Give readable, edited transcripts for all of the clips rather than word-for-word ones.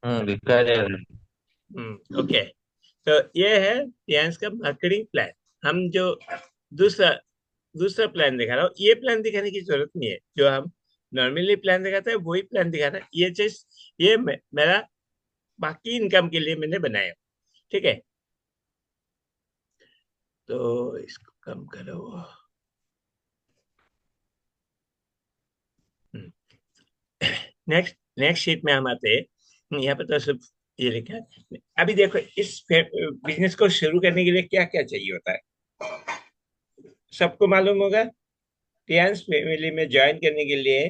लिखा जाएगा। ओके। तो ये है रिलायंस का मार्केटिंग प्लान। हम जो दूसरा दूसरा प्लान दिखा रहा हूँ, ये प्लान दिखाने की जरूरत नहीं है। जो हम नॉर्मली प्लान दिखाते हैं वही प्लान दिखाना है। ये चीज ये मेरा बाकी इनकम के लिए मैंने बनाया। ठीक है, तो इसको कम करो। नेक्स्ट नेक्स्ट शीट में हम आते हैं। यहाँ पे तो सिर्फ ये लिखा है। अभी देखो, इस बिजनेस को शुरू करने के लिए क्या क्या चाहिए होता है, सबको मालूम होगा। रिलायंस फैमिली में ज्वाइन करने के लिए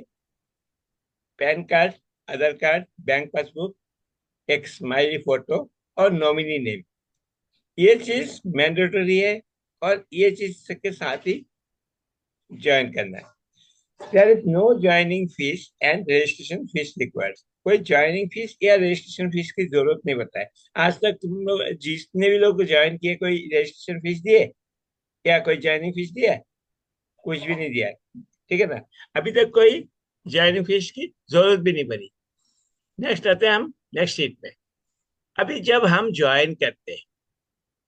पैन कार्ड, आधार कार्ड, बैंक पासबुक, एक स्माइली फोटो और नॉमिनी नेम, ये चीज मैंडेटरी है। और ये चीज के साथ ही ज्वाइन करना है। There is no joining fees and registration fees required. कोई ज्वाइनिंग फीस या रजिस्ट्रेशन फीस की जरूरत नहीं पड़ता है। आज तक तुम लोग जितने भी लोग ज्वाइन किए, कोई रजिस्ट्रेशन फीस दिए या कोई ज्वाइनिंग फीस दिया है? कुछ भी नहीं दिया है। ठीक है ना? अभी तक कोई ज्वाइनिंग फीस की जरूरत भी नहीं पड़ी। नेक्स्ट आते हैं हम नेक्स्ट शीट पे। अभी जब हम ज्वाइन करते हैं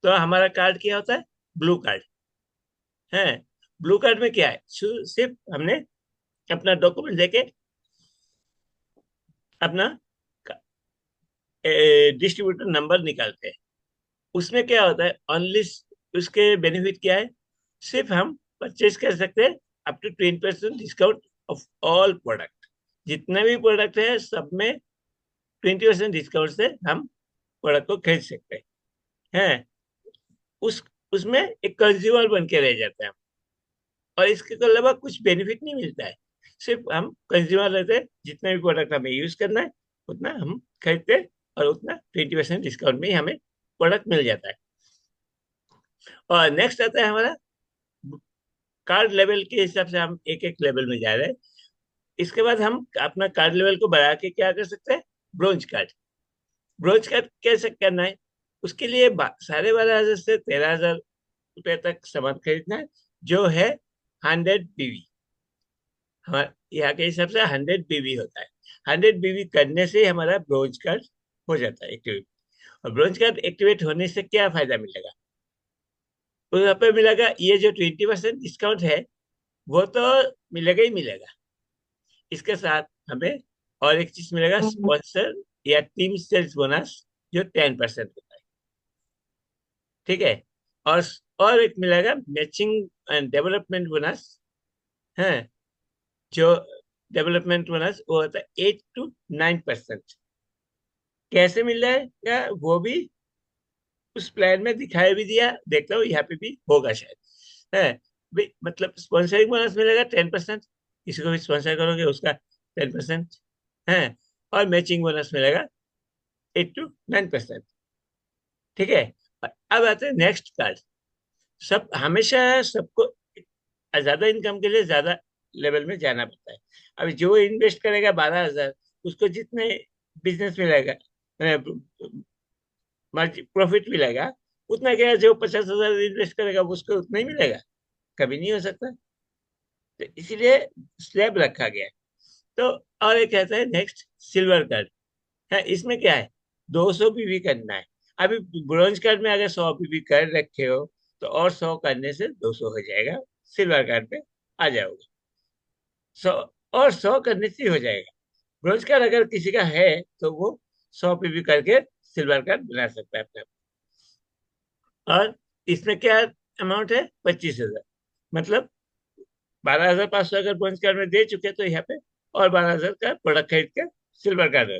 तो हमारा कार्ड क्या होता है? ब्लू कार्ड है। ब्लू कार्ड में क्या है? सिर्फ हमने अपना डॉक्यूमेंट देके अपना डिस्ट्रीब्यूटर नंबर निकालते हैं। उसमें क्या होता है? ओनली उसके बेनिफिट क्या है? सिर्फ हम परचेज कर सकते हैं up to 20% discount off all product. जितने भी प्रोडक्ट है सब में 20% डिस्काउंट से हम प्रोडक्ट को खरीद सकते हैं। उस उसमें एक कंज्यूमर बन के रह जाते हैं हम। और इसके अलावा कुछ बेनिफिट नहीं मिलता है। सिर्फ हम कंज्यूमर रहते हैं, जितना भी प्रोडक्ट हमें यूज करना है उतना हम खरीदते हैं, और उतना 20% डिस्काउंट में ही हमें प्रोडक्ट मिल जाता है। और नेक्स्ट आता है हमारा कार्ड लेवल के हिसाब से हम एक एक लेवल में जा रहे हैं। इसके बाद हम अपना कार्ड लेवल को बढ़ा के क्या कर सकते हैं? Bronze card. ब्रोंज कार्ड कैसे करना है? उसके लिए 12,500 से 13,000 रुपए तक सामान खरीदना है, जो है 100 BV। हमारे यहाँ के हिसाब से 100 BV होता है। 100 BV करने से हमारा ब्रोंज कार्ड हो जाता है एक्टिवेट। और ब्रोंज कार्ड एक्टिवेट होने से क्या फायदा मिलेगा? तो यहाँ पे मिलेगा, ये जो 20% डिस्काउंट है वो तो मिलेगा ही मिलेगा। इसके साथ हमें और एक चीज मिलेगा, स्पॉन्सर या टीम सेल्स बोनस, जो 10% होता है। ठीक है। और और एक मिलेगा मैचिंग एंड डेवलपमेंट बोनस है। जो डेवलपमेंट बोनस वो होता है 8 to 9%। कैसे मिल जाएगा वो भी उस प्लान में दिखाई भी दिया, देखता हूँ यहाँ पे भी होगा शायद है। मतलब स्पॉन्सरिंग बोनस मिलेगा 10%। किसी को भी स्पॉन्सर करोगे उसका 10% है। और मैचिंग बोनस मिलेगा 8 to 9%। ठीक है। और अब आते हैं नेक्स्ट कार्ड। सब हमेशा सबको ज्यादा इनकम के लिए ज्यादा लेवल में जाना पड़ता है। अभी जो इन्वेस्ट करेगा 12,000, उसको जितने बिजनेस मिलेगा, प्रॉफिट मिलेगा, उतना क्या जो 50,000 इन्वेस्ट करेगा उसको उतना ही मिलेगा? कभी नहीं हो सकता। तो इसीलिए स्लैब रखा गया है। तो और एक कहता है नेक्स्ट सिल्वर कार्ड है। इसमें क्या है? 200 BV करना है। अभी ब्रॉन्ज कार्ड में अगर 100 BV कर रखे हो तो और 100 करने से 200 हो जाएगा। सिल्वर कार्ड पे आ जाओगे, 100 और 100 करने से ही हो जाएगा। ब्रॉन्ज कार्ड अगर किसी का है तो वो 100 PV करके सिल्वर कार्ड बना सकता है अपने। और इसमें क्या अमाउंट है? 25,000। मतलब 12,500 अगर ब्रॉन्ज कार्ड में दे चुके तो यहाँ पे और 12,000 का प्रोडक्ट खरीद कर सिल्वर कार्ड है।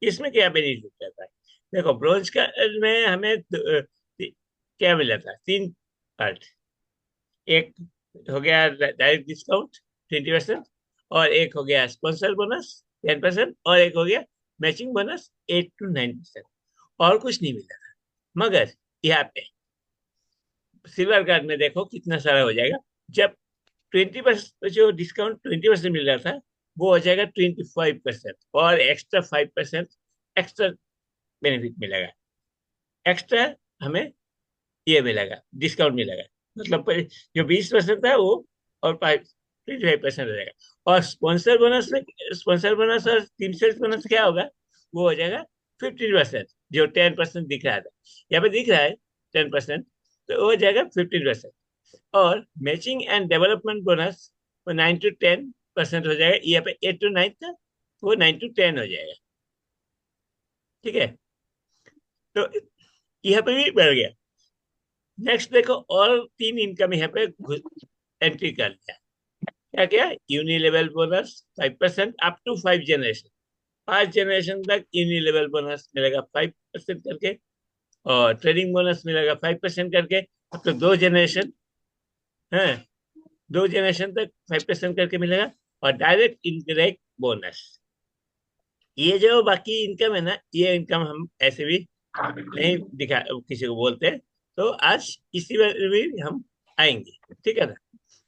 इसमें क्या बेनिफिट रहता है? देखो, ब्रॉन्ज कार्ड में हमें क्या मिला था? 3 कार्ड। एक हो गया डायरेक्ट डिस्काउंट 20%, और एक हो गया स्पॉन्सर बोनस 10%, और एक हो गया मैचिंग बोनस 8 to 9%। और कुछ नहीं मिला था। मगर यहाँ पे सिल्वर कार्ड में देखो कितना सारा हो जाएगा। जब 20%, जो डिस्काउंट 20% मिल रहा था, वो हो जाएगा 25%, और एक्स्ट्रा 5% एक्स्ट्रा बेनिफिट मिलेगा। एक्स्ट्रा हमें ये मिलेगा, डिस्काउंट मिलेगा। मतलब जो 20% था वो और 25% हो जाएगा। और स्पॉन्सर बोनस में, स्पॉन्सर बोनस और टीम सेल्स बोनस क्या होगा? वो हो जाएगा 15%, जो 10% दिख रहा था, यहाँ पे दिख रहा है 10%, तो वो हो जाएगा 15%। और मैचिंग एंड डेवलपमेंट बोनस वो 9 to 10% हो जाएगा, यहाँ पे 8 to 9 था, वो 9 to 10 हो जाएगा। ठीक है, तो यहाँ पे भी बढ़ गया। नेक्स्ट देखो, और तीन इनकम यहाँ पे एंट्री कर दिया। क्या क्या? Uni level bonus 5% up to 5 generation, 5 generation तक यूनि लेवल बोनस मिलेगा 5% करके, और ट्रेडिंग बोनस मिलेगा 5% करके अब तो 2 जनरेशन है, 2 जनरेशन तक 5% करके मिलेगा। और डायरेक्ट इनडायरेक्ट बोनस, ये जो बाकी इनकम है ना, ये इनकम हम ऐसे भी नहीं दिखा किसी को बोलते हैं। तो आज इसी में भी हम आएंगे, ठीक है ना?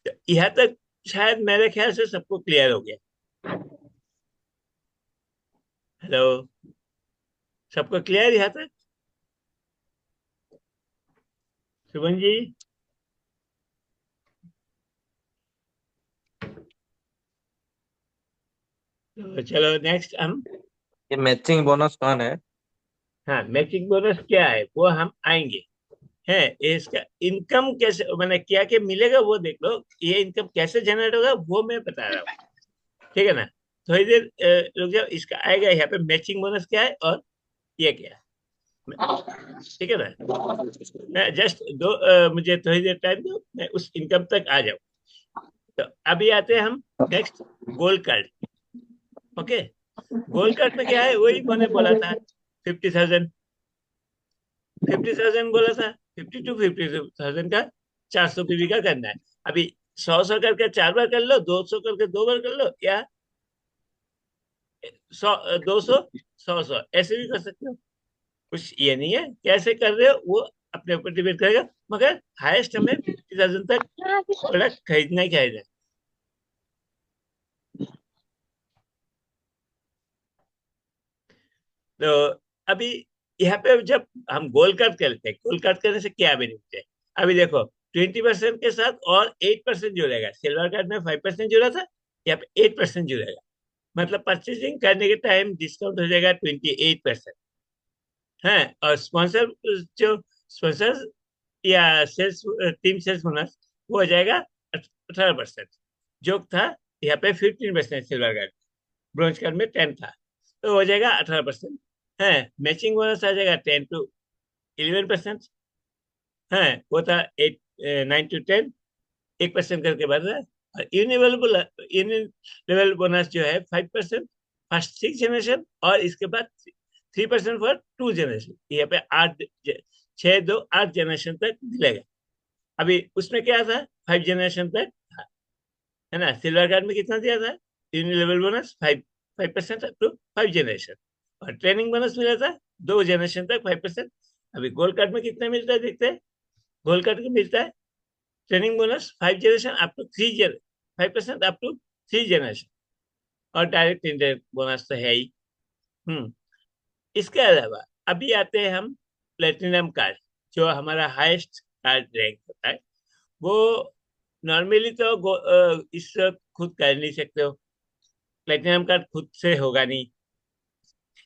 तो यहाँ तक शायद मेरे ख्याल से सबको क्लियर हो गया। हेलो, सबको क्लियर यहाँ तक? शुभन जी? तो चलो नेक्स्ट हम, ये मैचिंग बोनस कौन है? हाँ, मैचिंग बोनस क्या है वो हम आएंगे। है, ये इसका इनकम कैसे मैंने क्या क्या मिलेगा वो देख लो, ये इनकम कैसे जनरेट होगा वो मैं बता रहा हूँ। ठीक है ना? थोड़ी देर रुक जाओ, इसका आएगा यहाँ पे मैचिंग बोनस क्या है और ये क्या है। ठीक है ना? मैं जस्ट दो मुझे थोड़ी देर टाइम दो, मैं उस इनकम तक आ जाऊँ। तो अभी आते हैं हम next, gold card. Okay, gold card में क्या है, वही मैंने बोला था, 50,000, 50,000 बोला था, 50 to 52,000 का 400 पीवी का करना है। अभी 100 करके 4 बार कर लो, 200 करके 2 बार कर लो, या 200, 100 ऐसे भी कर सकते हो। कुछ ये नहीं है कैसे कर रहे हो, वो अपने ऊपर डिपेंड करेगा, मगर हाईएस्ट हमें 50,000 तक प्रोडक्ट खरीदना ही खरीदना है। तो अभी यहाँ पे जब हम गोल्ड कार्ड करते हैं, गोल्ड कार्ड करने से क्या बेनिफिट है? अभी देखो, 20% के साथ और 8% जुड़ेगा। सिल्वर कार्ड में 5% जुड़ा था, यहाँ पे 8% जुड़ेगा। मतलब परचेसिंग करने के टाइम डिस्काउंट हो जाएगा 28% है। और स्पॉन्सर, जो स्पॉन्सर या सेल्स, टीम सेल्स बोनस, वो हो जाएगा 18%, जो था यहाँ पे 15% सिल्वर कार्ड, ब्रॉन्ज कार्ड में 10 था, तो हो जाएगा 18% है। मैचिंग बोनस आ जाएगा 10 to 11% है, वो था 9 to 10, 1% करके बढ़ रहा है। और यूनि लेवल बोनस जो है 5% फर्स्ट 6 जनरेशन, और इसके बाद 3% फॉर 2 जनरेशन, यहाँ पे 8 तक मिलेगा। अभी उसमें क्या था, 5 जनरेशन तक था, है ना? सिल्वर कार्ड में कितना दिया था? Uni level bonus 5% up to 5 generation, और ट्रेनिंग बोनस मिला था 2 जनरेशन तक 5%। अभी गोल्ड कार्ड में कितना मिलता है देखते हैं। गोल्ड कार्ड को मिलता है training bonus 5 generation up to 3 5% up to 3 generation, और डायरेक्ट इनडायरेक्ट बोनस तो है ही। हम्म इसके अलावा अभी आते हैं हम प्लेटिनम कार्ड, जो हमारा हाईएस्ट कार्ड रैंक होता है। वो नॉर्मली तो इस खुद कर नहीं सकते हो, प्लेटिनम कार्ड खुद से होगा नहीं,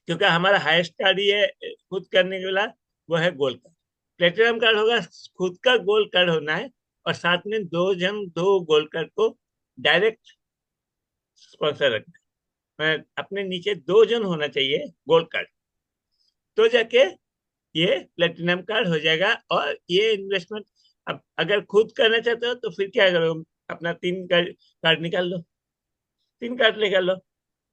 क्योंकि हमारा हाईएस्ट कार्ड ही है खुद करने के वाला, वो है गोल्ड कार्ड। प्लेटिनम कार्ड होगा, खुद का गोल्ड कार्ड होना है, और साथ में दो गोल्ड कार्ड को डायरेक्ट स्पॉन्सर रखना है। अपने नीचे 2 जन होना चाहिए गोल्ड कार्ड, तो जाके ये प्लेटिनम कार्ड हो जाएगा। और ये इन्वेस्टमेंट, अब अगर खुद करना चाहते हो तो फिर क्या करो, अपना 3 कार्ड निकाल लो, 3 कार्ड निकाल लो,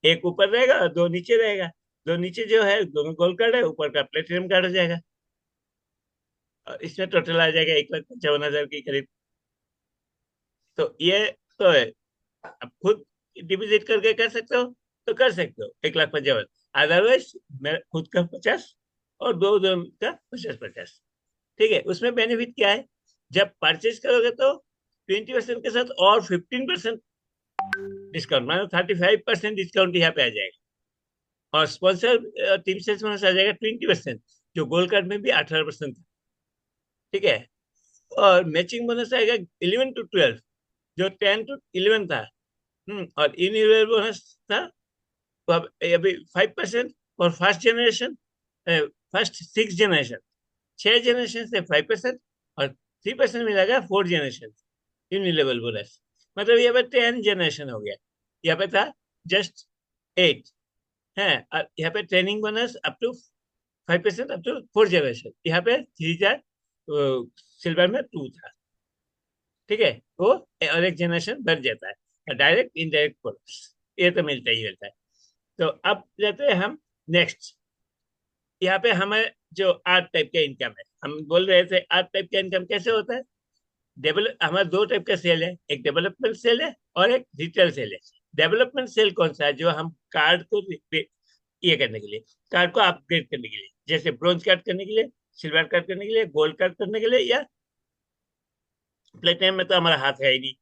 एक ऊपर रहेगा और 2 नीचे रहेगा। 2 नीचे जो है दोनों गोल्ड कार्ड है, ऊपर का प्लेटिनम कार्ड हो जाएगा। और इसमें टोटल आ जाएगा 1,55,000 के करीब। तो ये तो है, अब खुद डिपॉजिट करके कर सकते हो तो कर सकते हो 1,55,000, अदरवाइज मैं खुद का 50 और दो दो का 50-50। ठीक है, उसमें बेनिफिट क्या है, जब परचेज करोगे तो 20% के साथ और 15% डिस्काउंट, मतलब 35% डिस्काउंट यहाँ पे आ जाएगा। और स्पॉन्सर टीम से बोनस आ जाएगा 20%, जो गोल्ड कार्ड में भी 18% था। ठीक है, और मैचिंग बोनस आएगा 11 to 12, जो 10 to 11 था। और इन बोनस था, तो अब अभी 5% for first generation, first 6 generation, 6 generation से 5%, और 3% मिलेगा 4 जनरेशन यूनिलेवल बोनस। मतलब यहाँ पे 10 जनरेशन हो गया। यहाँ पे था जस्ट 8 है, और यहाँ पे training bonus up to 5% up to 4 generation. यहाँ पे 3 था, सिल्वर में 2 था। ठीक है, वो और एक जनरेशन बढ़ जाता है। डायरेक्ट इनडायरेक्ट बोनस ये तो मिलता ही रहता है। तो अब जाते हैं हम नेक्स्ट। यहाँ पे हमें जो 8 टाइप का इनकम है, हम बोल रहे थे 8 टाइप का इनकम कैसे होता है। डेवलप हमारा 2 टाइप का सेल है, एक डेवलपमेंट सेल है और एक रिटेल सेल है। डेवलपमेंट सेल कौन सा है, जो हम कार्ड को ये करने के लिए, कार्ड को अपग्रेड करने के लिए, जैसे ब्रोंज कार्ड करने के लिए, सिल्वर कार्ड करने के लिए, गोल्ड कार्ड करने के लिए, या प्लेटिनम में तो हमारा हाथ है ही नहीं,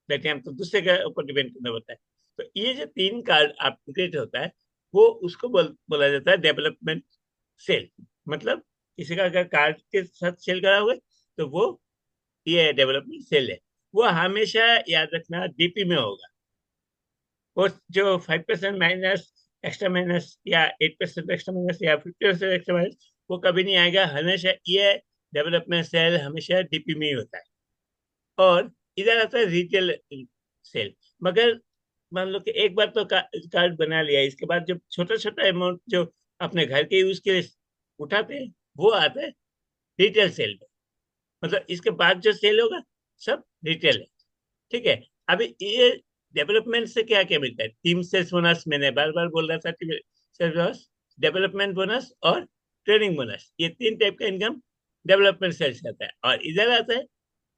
प्लेटिनम तो दूसरे के ऊपर डिपेंड करना होता है। तो ये जो 3 कार्ड अपग्रेड होता है, वो उसको बोला जाता है डेवलपमेंट सेल। मतलब किसी का अगर कार्ड के साथ सेल करा हुआ है, तो वो ये डेवलपमेंट सेल है। वो हमेशा याद रखना डीपी में होगा। वो जो 5% माइनस, एक्स्ट्रा माइनस, या 8% एक्स्ट्रा माइनस, या 50% एक्स्ट्रा माइनस, वो कभी नहीं आएगा। हमेशा ये डेवलपमेंट सेल हमेशा डीपी में ही होता है। और इधर आता है रिटेल सेल। मगर मान लो कि एक बार तो कार्ड बना लिया, इसके बाद जब छोटा छोटा अमाउंट जो अपने घर के यूज के लिए उठाते हैं, वो आते हैं रिटेल सेल में। मतलब इसके बाद जो सेल होगा सब रिटेल है। ठीक है। अभी ये डेवलपमेंट से क्या क्या मिलता है, टीम सेल्स बोनस, मैंने बार बार बोल रहा था, team sales bonus, development bonus और ट्रेनिंग बोनस, ये 3 टाइप का इनकम डेवलपमेंट सेल्स आता है। और इधर आता है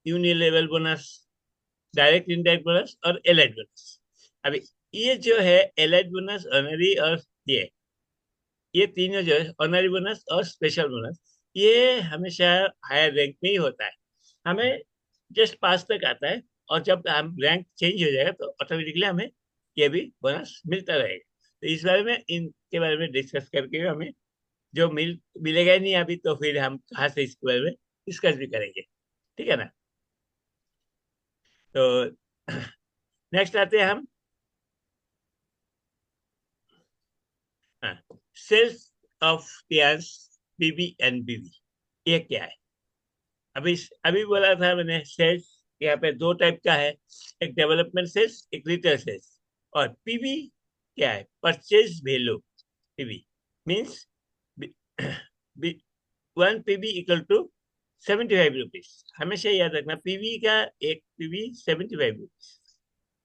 यूनिलेवल बोनस, डायरेक्ट इनडायरेक्ट बोनस और एलाइड बोनस। अभी ये जो है एलाइड बोनस, ऑनरी, और ये तीनों जो है ऑनरी बोनस और स्पेशल बोनस, ये हमेशा हायर रैंक में ही होता है। हमें जस्ट पास तक आता है, और जब हम रैंक चेंज हो जाएगा तो ऑटोमेटिकली हमें ये भी बोनस मिलता रहेगा। तो इस बारे में, इनके बारे में डिस्कस करके हमें जो मिलेगा ही नहीं अभी, तो फिर हम कहाँ से इसके बारे में डिस्कस भी करेंगे। ठीक है ना। तो नेक्स्ट आते हैं हम, sales of pairs BB and BB, ये क्या है। अभी अभी बोला था मैंने, सेल्स यहाँ पे 2 टाइप का है, एक डेवलपमेंट सेल्स, एक रिटेल सेल्स। और पीवी क्या है, purchase value. PV means 1 PV equal to 75 rupees. हमेशा याद रखना, पीवी का एक पीवी 75 रुपीज।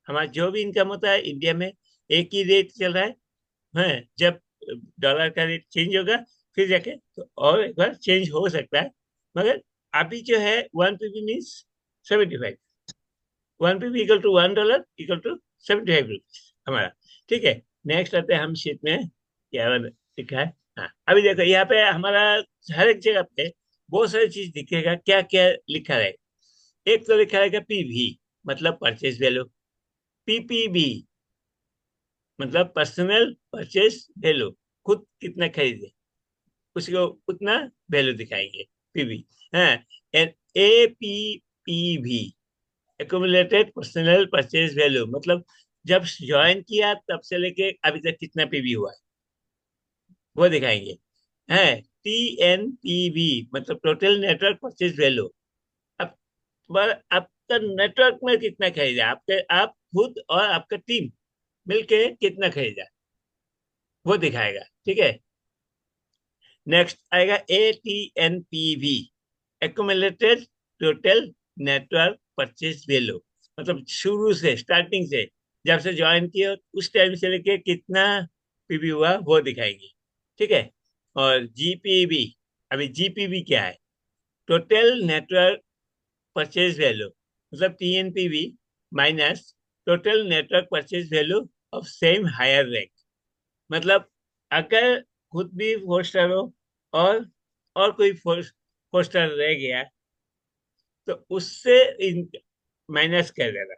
हमारा जो भी इनकम होता है इंडिया में, एक ही रेट चल रहा है। जब डॉलर का रेट चेंज होगा फिर जाके तो और एक बार चेंज हो सकता है। मगर अभी जो है 1 PV means 75, 1 PV equal to $1 equal to 75 rupees हमारा। ठीक है। नेक्स्ट आते हैं हम शीट में, क्या लिखा है। हाँ, अभी देखो यहाँ पे हमारा हर एक जगह पे बहुत सारी चीज दिखेगा, क्या क्या लिखा रहेगा। एक तो लिखा रहेगा पीवी, मतलब परचेज वैल्यू। पीपीबी मतलब पर्सनल परचेज वैल्यू, खुद कितना खरीदे उसको उतना वैल्यू दिखाएंगे, पीवी। हाँ, ए पी पी भी, एक्यूमुलेटेड पर्सनल परचेज वैल्यू, मतलब जब ज्वाइन किया तब से लेके अभी तक कितना पीवी हुआ है वो दिखाएंगे। है टी एन पी वी, मतलब टोटल नेटवर्क परचेज वैल्यू। अब आपका नेटवर्क में कितना खरीदा, आपके आप खुद और आपका टीम मिलके कितना खरीदा वो दिखाएगा। ठीक है। नेक्स्ट आएगा A T N P V, accumulated total network purchase value, मतलब शुरू से, स्टार्टिंग से, जब से ज्वाइन किया उस टाइम से लेके कितना पीवी हुआ वो दिखाएंगे। ठीक है। और जीपीवी, अभी जीपीवी क्या है, टोटल नेटवर्क परचेज वैल्यू, मतलब TNPV minus total network purchase value of same higher rank. मतलब अगर खुद भी 4 स्टार हो और कोई 4 स्टार रह गया, तो उससे माइनस कर देना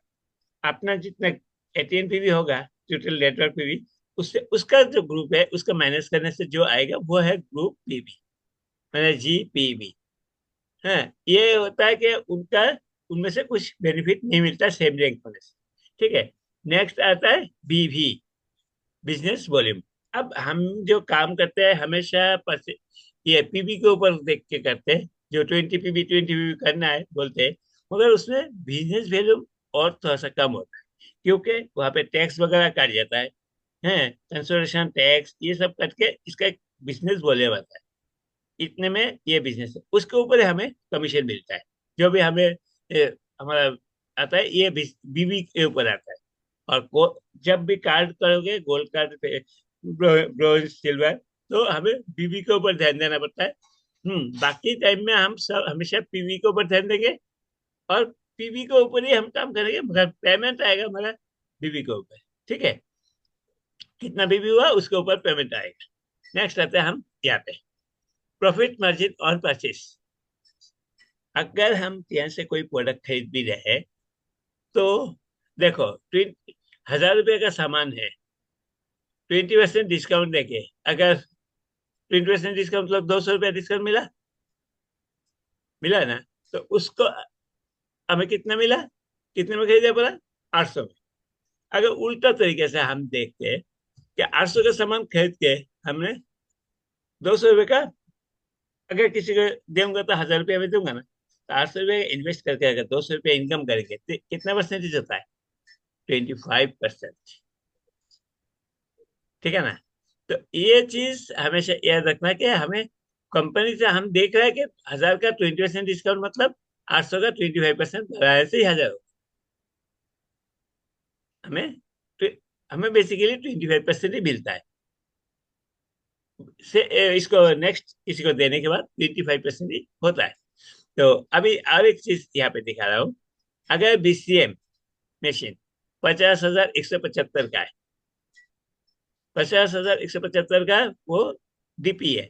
अपना जितना एटीएन पीवी होगा, टोटल नेटवर्क पीवी, उससे उसका जो ग्रुप है उसका माइनस करने से जो आएगा वो है ग्रुप पीवी, मैंने जीपीवी। हाँ, ये होता है कि उनका उनमें से कुछ बेनिफिट नहीं मिलता सेम रैंक होने से। ठीक है। नेक्स्ट आता है बीवी, बिजनेस वॉल्यूम। अब हम जो काम करते हैं हमेशा ये पीबी के ऊपर देख के करते हैं, जो 20 पीबी करना है बोलते हैं, मगर उसमें बिजनेस वैल्यू और थोड़ा सा कम होता है, क्योंकि वहां पे टैक्स वगैरह काट जाता है कंसोलिडेशन टैक्स ये सब करके इसका एक बिजनेस बोले जाता है। इतने में ये बिजनेस है, उसके ऊपर हमें कमीशन मिलता है, जो भी हमें हमारा आता है ये बीबी के ऊपर आता है। और जब भी कार्ड करोगे गोल्ड कार्ड पे, ब्रोंज सिल्वर, तो हमें बीबी के ऊपर ध्यान देना पड़ता है। बाकी टाइम में हम सब हमेशा पीवी के ऊपर ध्यान देंगे, और पीवी के ऊपर ही हम काम करेंगे, मगर पेमेंट आएगा हमारा बीबी के ऊपर। ठीक है, कितना बीबी हुआ उसके ऊपर पेमेंट आएगा। नेक्स्ट आते हैं हम यहाँ पे, प्रॉफिट मार्जिन ऑन परचेज। अगर हम यहाँ से कोई प्रोडक्ट खरीद भी रहे हैं, तो देखो 1000 रुपये का सामान है, 20% डिस्काउंट देके, अगर 20% डिस्काउंट मतलब 200 रुपया डिस्काउंट मिला, मिला ना, तो उसको हमें कितना मिला, कितने में खरीदा बोला, 800 में। अगर उल्टा तरीके से हम देखते हैं कि 800 का सामान खरीद के हमने 200 रुपये का अगर किसी को दूंगा तो 1000 रुपया में दूंगा ना, तो 800 रुपये इन्वेस्ट करके अगर 200 रुपये इनकम करेंगे तो कितना परसेंटेज होता है, 25%। ठीक है ना। तो ये चीज हमेशा याद रखना कि हमें कंपनी से हम देख रहे हैं कि 1000 का 20% डिस्काउंट मतलब 800 का 25% बढ़ाने से ही 1000 हमें हमें बेसिकली 25% ही मिलता है। से इसको नेक्स्ट किसी को देने के बाद 25% ही होता है। तो अभी और एक चीज यहाँ पे दिखा रहा हूँ। अगर बीसीएम मशीन 50,175 का है, 50,175 का वो डीपी है,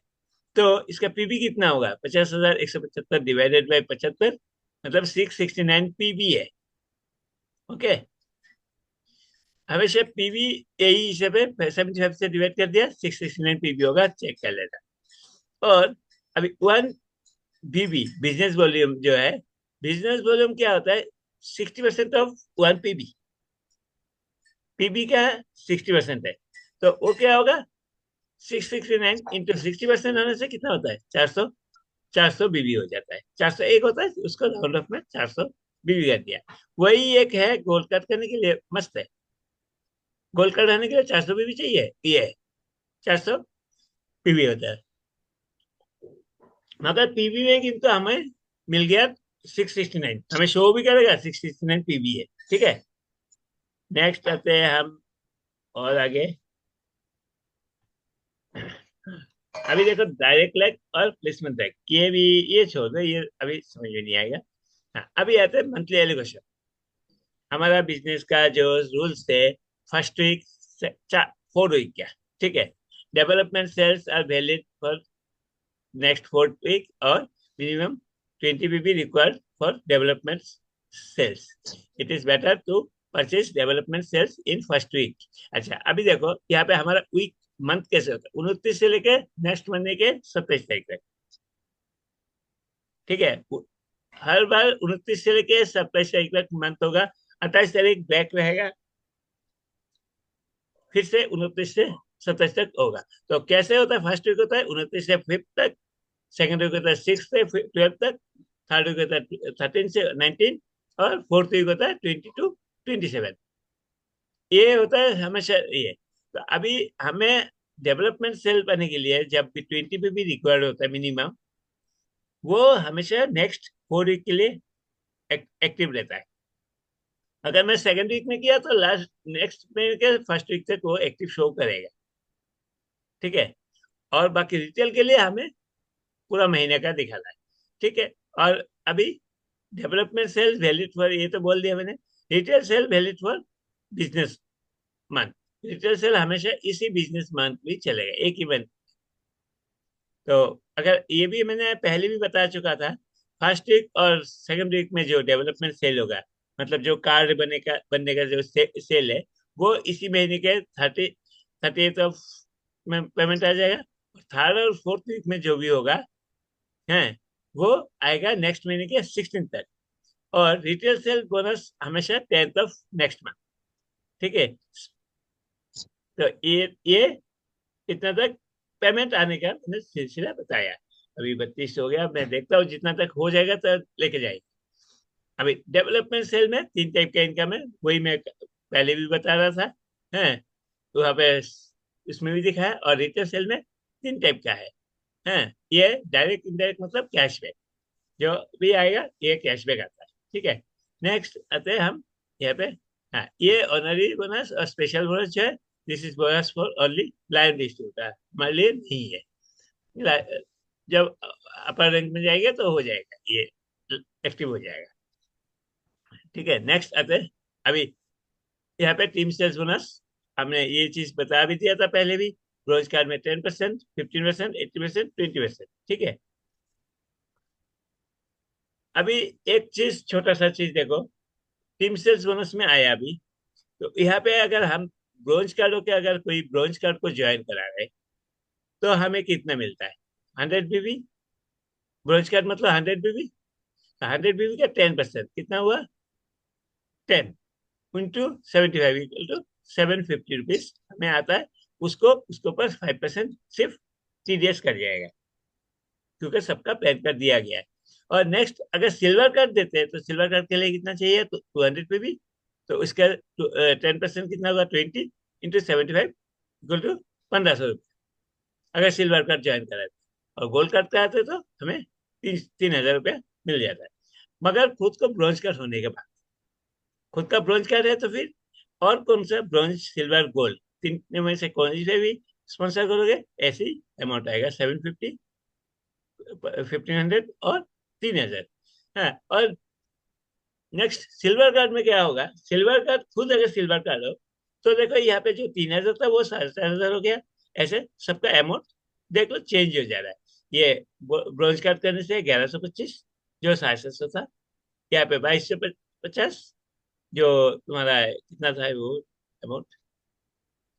तो इसका पीबी कितना होगा, 50,175 डिवाइडेड बाई 75, मतलब 669 पीबी है। ओके, हमेशा पीवी यही हिसाब है, 75 से डिवाइड कर दिया, 669 पीवी होगा, चेक कर लेना। और अभी 1 बीबी बिजनेस वॉल्यूम जो है, बिजनेस वॉल्यूम क्या होता है, 60% ऑफ 1 पीबी, पीबी क्या है 60% है, तो वो क्या होगा, 669 इंटू 60% होने से कितना होता है, 400, 400 बीबी हो जाता है, 401 होता है, उसको राउंड ऑफ में 400 बीबी कर दिया। वही एक है गोल कट करने के लिए मस्त है, गोल कट रहने के लिए 400 बीबी चाहिए, ये है 400 पीवी होता है। मगर पीवी में किंतु हमें मिल गया 669, हमें शो भी करेगा 669 पीवी है। ठीक है, नेक्स्ट आते हैं हम और आगे। अभी देखो डायरेक्ट लैग और प्लेसमेंट लैग, ये भी, ये छोड़ दो, ये अभी समझ में नहीं आएगा। हाँ, अभी आते हैं मंथली एलोकेशन। हमारा बिजनेस का जो रूल्स है, फर्स्ट वीक, 4 वीक क्या, ठीक है, development sales are valid for next 4 week, or minimum 20 pp required for development sales. It is better to purchase development sales in first week. अच्छा, अभी देखो यहाँ पे हमारा वीक मंथ कैसे होता है, 29 से लेके नेक्स्ट महीने के 27 तारीख तक। ठीक है, हर बार 29 से लेके 27 तारीख तक मंथ होगा, 28 तारीख ब्रेक रहेगा, फिर से 29 से 27 तक होगा। तो कैसे होता है, फर्स्ट वीक होता है 29 से 5 तक, सेकंड वीक होता है 6 से 12 तक, थर्ड वीक होता है 13 से 19, और फोर्थ वीक होता है 20 to 27। ये होता है हमेशा ये। तो अभी हमें डेवलपमेंट सेल पाने के लिए जब भी 20 पे भी रिक्वायर्ड होता है मिनिमम, वो हमेशा नेक्स्ट 4 वीक के लिए एक्टिव रहता है। अगर मैं सेकंड वीक में किया तो लास्ट नेक्स्ट में के फर्स्ट वीक तक वो एक्टिव शो करेगा। ठीक है, और बाकी रिटेल के लिए हमें पूरा महीने का दिखाना है। ठीक है, और अभी डेवलपमेंट सेल वैलिड फॉर, ये तो बोल दिया मैंने, retail sale valid for business month, retail sale हमेशा इसी बिजनेस मंथ भी चलेगा, एक ही मंथ। तो अगर ये भी मैंने पहले भी बता चुका था, फर्स्ट वीक और सेकंड वीक में जो डेवलपमेंट सेल होगा, मतलब जो कार्ड बनने का जो सेल है, वो इसी महीने के 30th ऑफ में पेमेंट आ जाएगा। थर्ड और फोर्थ वीक में जो भी होगा है, वो आएगा नेक्स्ट महीने के 16 तक। और रिटेल सेल बोनस हमेशा 10th ऑफ नेक्स्ट मंथ। ठीक है, तो ये इतना तक पेमेंट आने का मैंने सिलसिला बताया। अभी 32 हो गया, मैं देखता हूँ जितना तक हो जाएगा तो लेके जाएंगे। अभी डेवलपमेंट सेल में 3 टाइप का इनकम है, वही मैं पहले भी बता रहा था। है तो वहाँ पे इसमें भी दिखा है। और रिटेल सेल में 3 टाइप का है। ये डायरेक्ट इनडायरेक्ट मतलब कैशबैक, जो भी आएगा ये कैशबैक आता है। ठीक है, नेक्स्ट आते हैं हम यहाँ पे। हाँ, ये ऑनरी बोनस और स्पेशल बोनस जो है, this is bonus for only line distributor, हमारे लिए नहीं है। जब अपर रैंक में जाएंगे तो हो जाएगा ये, एक्टिव हो जाएगा। ठीक है, नेक्स्ट आते हैं। अभी यहाँ पे टीम सेल्स बोनस, हमने ये चीज बता भी दिया था पहले भी। ब्रोंज कार्ड में 10%, 15%, 80%, 20%। ठीक है, अभी एक चीज, छोटा सा चीज देखो, टीम सेल्स बोनस में आया अभी। तो यहाँ पे अगर हम ब्रोंज कार्डों के, अगर कोई ब्रोंज कार्ड को ज्वाइन करा रहे, तो हमें कितना मिलता है? 100 बीबी। ब्रोंज कार्ड मतलब 100 बीबी। 100 बीबी का 10% कितना हुआ? 10 × 75 = 750 रुपीज हमें आता है। उसको उसके ऊपर 5% सिर्फ टीडीएस कर जाएगा, क्योंकि सबका प्लान कर दिया गया है। और नेक्स्ट, अगर सिल्वर कार्ड देते हैं तो सिल्वर कार्ड के लिए कितना चाहिए? तो 200 पे भी। तो इसका 10% कितना होगा? 20 × 75 = 1500 रुपये, अगर सिल्वर कार्ड ज्वाइन करा है। और गोल्ड कार्ड कराते हैं तो हमें 3000 रुपया मिल जाता है। मगर खुद को ब्रॉन्ज कार्ड होने के बाद, खुद का ब्रॉन्ज कार्ड है तो फिर और कौन सा, ब्रॉन्ज, सिल्वर, गोल्ड, तीन में से कौन से भी स्पॉन्सर करोगे, ऐसे ही अमाउंट आएगा, 750, 1500 और 3000। हाँ, और नेक्स्ट सिल्वर कार्ड में क्या होगा? सिल्वर कार्ड खुद अगर सिल्वर कार्ड हो, तो देखो यहाँ पे जो 3000 था वो 4500 हो गया। ऐसे सबका अमाउंट देख लो चेंज हो जा रहा है। ये ब्रॉन्ज कार्ड करने से 1125, जो 750 था। यहाँ पे 2250, जो तुम्हारा कितना था वो अमाउंट,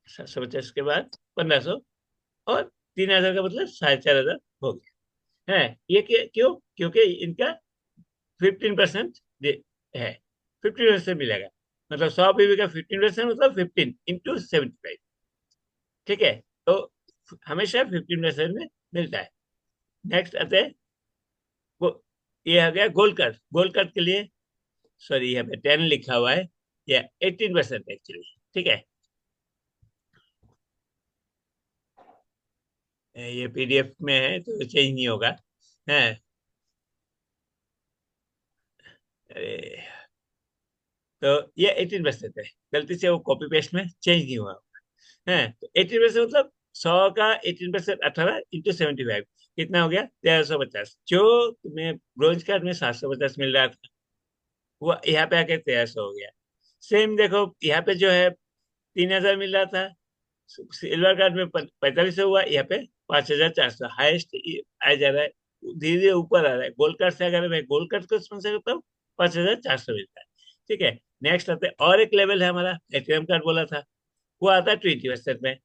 750 के बाद 1500, और 3000 का मतलब 4500 हो गया। है ये क्यों? क्योंकि इनका 15% है, 15% मिलेगा। मतलब 100 बीबी का 15% मतलब 15 × 75। ठीक है, तो हमेशा 15% में मिलता है। नेक्स्ट आते हैं वो, ये आ गया गोल्ड कार्ड। गोल्ड कार्ड के लिए, सॉरी यहाँ पे 10 लिखा हुआ है, या 18% एक्चुअली। ठीक है, ये पीडीएफ में है तो चेंज नहीं होगा। है, अरे, तो ये 18% है, गलती से वो कॉपी पेस्ट में चेंज नहीं हुआ है। तो 18% मतलब 100 का 18%, 18 × 75 कितना हो गया? 1350। जो तुम्हें ब्रोंज कार्ड में 750 मिल रहा था, वो यहाँ पे आके 1300 हो गया। सेम देखो यहाँ पे जो है 3000 मिल रहा था, सिल्वर कार्ड में 4500 हुआ, यहाँ पे 5400 हाईएस्ट आ जा रहा है। धीरे धीरे ऊपर आ रहा है। गोल्ड कार्ड से अगर मैं गोल्ड कार्ड को स्पॉन्सर करता हूँ, 5400 मिलता है। ठीक है, नेक्स्ट आते हैं, और एक लेवल है हमारा, एटीएम कार्ड बोला था, वो आता है 20% में।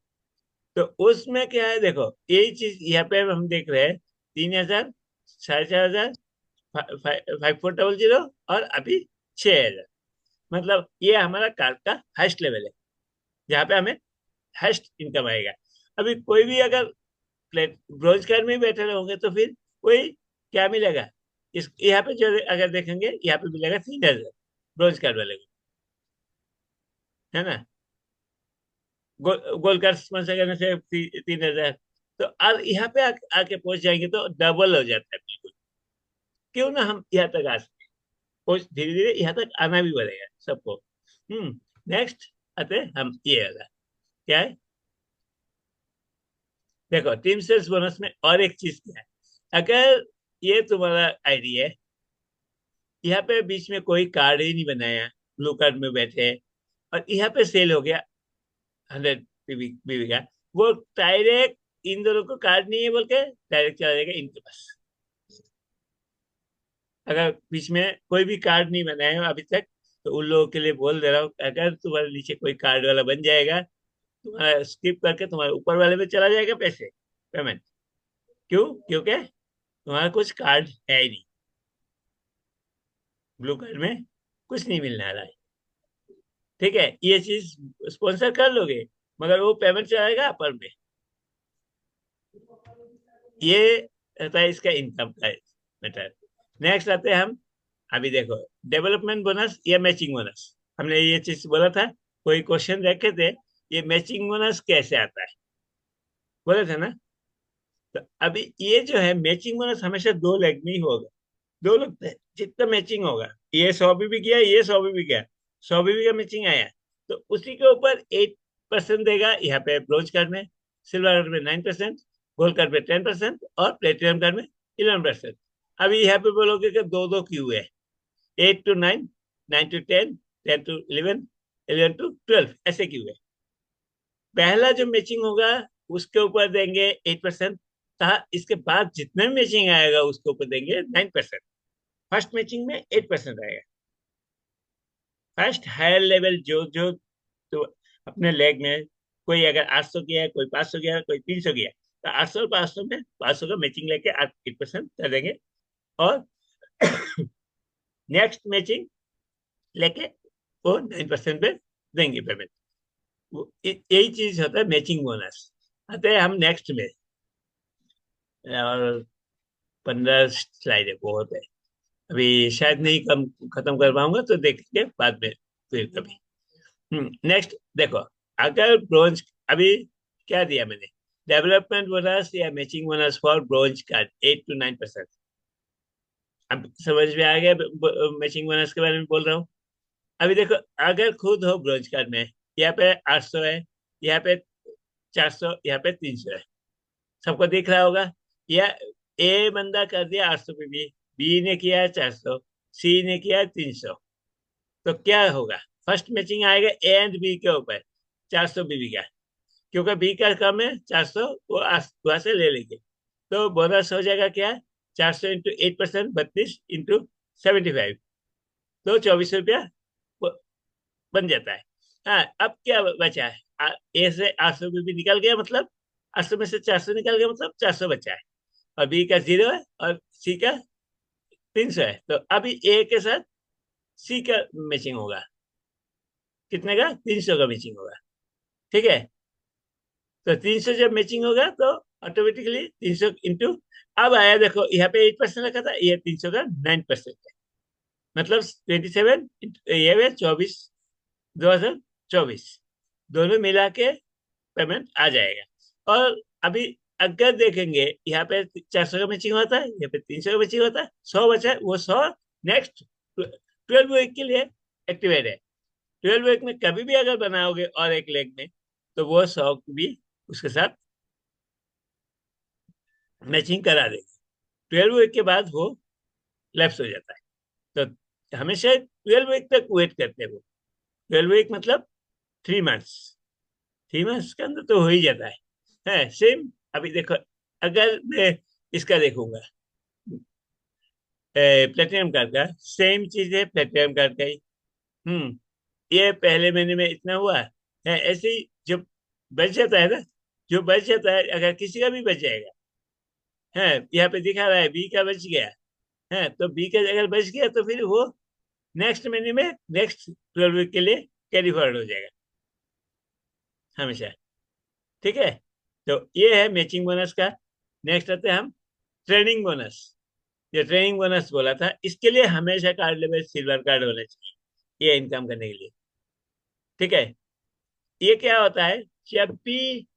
तो उसमें क्या है देखो, यही चीज यहाँ पे हम देख रहे हैं, 3000, 4500, 5400, और अभी 6000। मतलब ये हमारा कार्ड का हाईएस्ट लेवल है, जहाँ पे हमें हाईएस्ट इनकम आएगा। अभी कोई भी अगर प्लेट ब्रोंज कार्ड में ही बैठे रहोगे तो फिर वही क्या मिलेगा? इस यहाँ पे जो अगर देखेंगे, यहाँ पे मिलेगा 3000 ब्रोंज कार्ड वाले को, है ना। गोल्ड कार्ड स्पॉन्सर करने से 3000। तो अब यहाँ पे आके पहुंच जाएंगे तो डबल हो जाता है बिल्कुल। क्यों ना हम यहाँ तक आ सके, पहुंच धीरे धीरे यहाँ तक आना भी पड़ेगा सबको। नेक्स्ट आते हैं हम, ये वाला क्या है? देखो, टीम सेल्स बोनस में और एक चीज क्या है, अगर ये तुम्हारा आईडी है, यहाँ पे बीच में कोई कार्ड ही नहीं बनाया, ब्लू कार्ड में बैठे हैं, और यहाँ पे सेल हो गया 100 बीबी का, वो डायरेक्ट इन दोनों को कार्ड नहीं है बोल के डायरेक्ट चला जाएगा इनके पास। अगर बीच में कोई भी कार्ड नहीं बनाया है अभी तक, तो उन लोगों के लिए बोल दे रहा हूँ, अगर तुम्हारे नीचे कोई कार्ड वाला बन जाएगा, तुम्हारा स्किप करके तुम्हारे ऊपर वाले में चला जाएगा पैसे, पेमेंट। क्यों? क्योंकि तुम्हारा कुछ कार्ड है ही नहीं, ब्लू कार्ड में कुछ नहीं मिलने वाला है। ठीक है, ये चीज स्पॉन्सर कर लोगे, मगर वो पेमेंट चलाएगा अपर में, ये रहता है इसका इनकम का मैटर। नेक्स्ट आते हैं हम, अभी देखो, डेवलपमेंट बोनस या मैचिंग बोनस, हमने ये चीज बोला था, कोई क्वेश्चन रखे थे, ये मैचिंग बोनस कैसे आता है, बोले थे ना। तो अभी ये जो है मैचिंग बोनस हमेशा दो लेग में ही होगा, दो लोग थे, जितना मैचिंग होगा, ये 100 भी गया, ये 100 भी गया, 100 भी का मैचिंग आया, तो उसी के ऊपर 8% देगा यहाँ पे ब्रोंज कार्ड में, सिल्वर कार्ड में 9%, गोल्ड कार्ड में 10% और प्लेटिनम कार्ड में 11%। अभी यहाँ पे बोलोगे कि दो दो क्यों है, 8 to 9, 9 to 10, 10 to 11, 11 to 12, ऐसे क्यों है। पहला जो मैचिंग होगा उसके ऊपर देंगे 8%, तथा इसके बाद जितने भी मैचिंग आएगा उसके ऊपर देंगे 9%। फर्स्ट मैचिंग में 8% आएगा। फर्स्ट हायर लेवल जो जो तो अपने लेग में कोई अगर 800 किया है, कोई 500 किया है, कोई 300 किया है, तो 800 और 500 में 500 का मैचिंग लेके आप 8% कर देंगे, और नेक्स्ट मैचिंग लेके वो 9% पे देंगे पेमेंट। यही चीज होता है मैचिंग बोनस। आते हैं हम नेक्स्ट में, और 15 स्लाइड है, बहुत है, अभी शायद नहीं कम खत्म कर पाऊंगा, तो देखेंगे बाद में फिर कभी। नेक्स्ट देखो, अगर ब्रोंज, अभी क्या दिया मैंने, डेवलपमेंट बोनस या matching bonus for bronze card 8 to 9%। अब समझ में आ गया मैचिंग बोनस के बारे में बोल रहा हूँ। अभी देखो, अगर खुद हो ब्रोंज कार्ड में, यहाँ पे 800 है, यहाँ पे 400, यहाँ पे 300 है, सबको दिख रहा होगा। या ए बंदा कर दिया 800 पे, बी ने किया 400, सी ने किया 300, तो क्या होगा, फर्स्ट मैचिंग आएगा ए एंड बी के ऊपर, 400 बीबी का, क्योंकि बी का कम है 400, वो वहां से ले लेंगे, तो बोनस हो जाएगा क्या, 400 × 8%, 32 × 75, तो 2400 रुपया बन जाता है। हाँ, अब क्या बचा है, ए से 800 बीबी निकल गया, मतलब 800 में से 400 निकल गया, मतलब 400 बचा है, और बी का 0 है, और सी का 300 है, तो अभी ए के साथ सी का मैचिंग होगा, कितने का, 300 का मैचिंग होगा। ठीक है, तो 300 जब मैचिंग होगा तो ऑटोमेटिकली 300 इंटू, अब आया देखो यहाँ पे 8% रखा था, ये 300 का 9% है, मतलब 27, ये 24, 2024, दोनों मिला के पेमेंट आ जाएगा। और अभी अगर देखेंगे यहाँ पे 400 का मैचिंग होता है, यहाँ पे 300 का मैचिंग होता है, 100 बचा है, वो 100 नेक्स्ट 12 वीक के लिए एक्टिवेट है। 12 वीक में कभी भी अगर बनाओगे और एक लेग में, तो वो 100 भी उसके साथ मैचिंग करा देगी। 12 वीक के बाद वो लैप्स हो जाता है, तो हमेशा 12 वीक तक वेट करते हैं वो। 12 वीक मतलब 3 मंथ्स, 3 मंथ्स के अंदर तो हो ही जाता है सेम। अभी देखो, अगर मैं इसका देखूंगा, प्लेटिनम कार्ड का सेम चीज है, प्लेटिनम कार्ड का ही। हम्म ये पहले महीने में इतना हुआ है, ऐसे ही जब बच जाता है ना, जो बच जाता है, अगर किसी का भी बच जाएगा, है यहाँ पे दिखा रहा है बी का बच गया, है तो बी का अगर बच गया तो फिर वो नेक्स्ट महीने में नेक्स्ट 12 वीक के लिए कैरी फॉरवर्ड हो जाएगा हमेशा। ठीक है, तो ये है मैचिंग बोनस का। नेक्स्ट आते हैं हम ट्रेनिंग बोनस। ये ट्रेनिंग बोनस बोला था, इसके लिए हमेशा कार्ड लेवल सिल्वर कार्ड होना चाहिए ये इनकम करने के लिए। ठीक है, ये क्या होता है, जब भी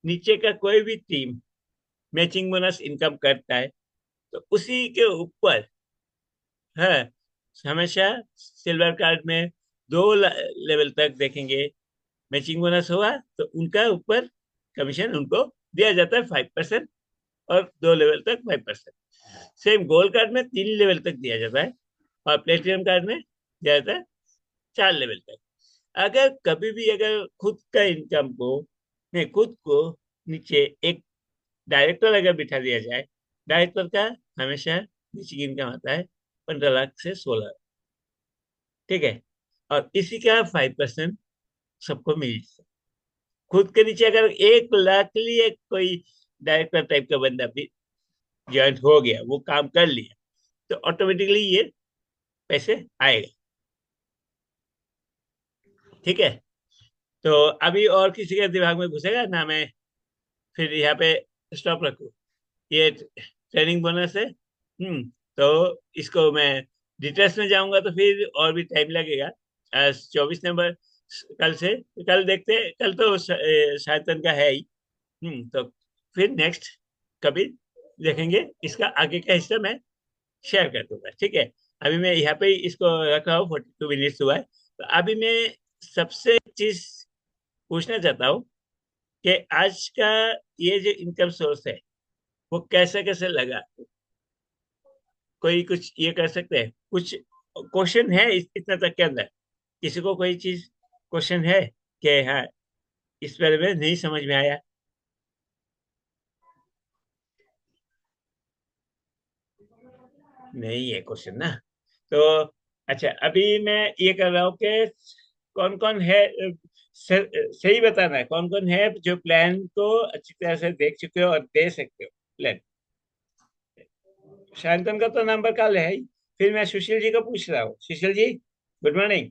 नीचे का कोई भी टीम मैचिंग बोनस इनकम करता है, तो उसी के ऊपर है हमेशा सिल्वर कार्ड में दो लेवल तक देखेंगे मैचिंग बोनस हुआ, तो उनका ऊपर कमीशन उनको दिया जाता है 5%, और 2 लेवल तक 5%। सेम गोल्ड कार्ड में 3 लेवल तक दिया जाता है, और प्लेटिनम कार्ड में दिया जाता है 4 लेवल तक। अगर कभी भी अगर खुद का इनकम को, नहीं, खुद को नीचे एक डायरेक्टर अगर बिठा दिया जाए, डायरेक्टर का हमेशा नीचे इनकम आता है 15 लाख से 16। ठीक है, और इसी का 5% सबको मिल जाता है। खुद के नीचे अगर 1 लाख के लिए कोई डायरेक्टर टाइप का बंदा भी ज्वाइन हो गया, वो काम कर लिया, तो ऑटोमेटिकली ये पैसे आएगा। ठीक है, तो अभी और किसी के दिमाग में घुसेगा ना, मैं फिर यहाँ पे स्टॉप रखूं, ये ट्रेनिंग बोनस है। तो इसको मैं डिटेल्स में जाऊंगा तो फिर और भी टाइम लगेगा। 24 नंबर कल से, कल देखते हैं, कल तो शायद का है ही। तो फिर नेक्स्ट कभी देखेंगे, इसका आगे का हिस्सा मैं शेयर कर दूंगा, ठीक है। अभी मैं यहाँ पे ही इसको रख रहा हूँ, 42 मिनट्स हुआ है। तो अभी मैं सबसे चीज पूछना चाहता हूँ कि आज का ये जो इनकम सोर्स है वो कैसे कैसे लगा। कोई कुछ ये कर सकते हैं, कुछ क्वेश्चन है इतना तक के अंदर? किसी को कोई चीज क्वेश्चन है कि हाँ इस बारे में नहीं समझ में आया? नहीं है क्वेश्चन ना? तो अच्छा, अभी मैं ये कर रहा हूँ कि कौन कौन है, सही बताना है कौन कौन है जो प्लान को अच्छी तरह से देख चुके हो और दे सकते हो प्लान। शांतन का तो नंबर कल है ही। फिर मैं सुशील जी को पूछ रहा हूँ। Sushil ji, good morning.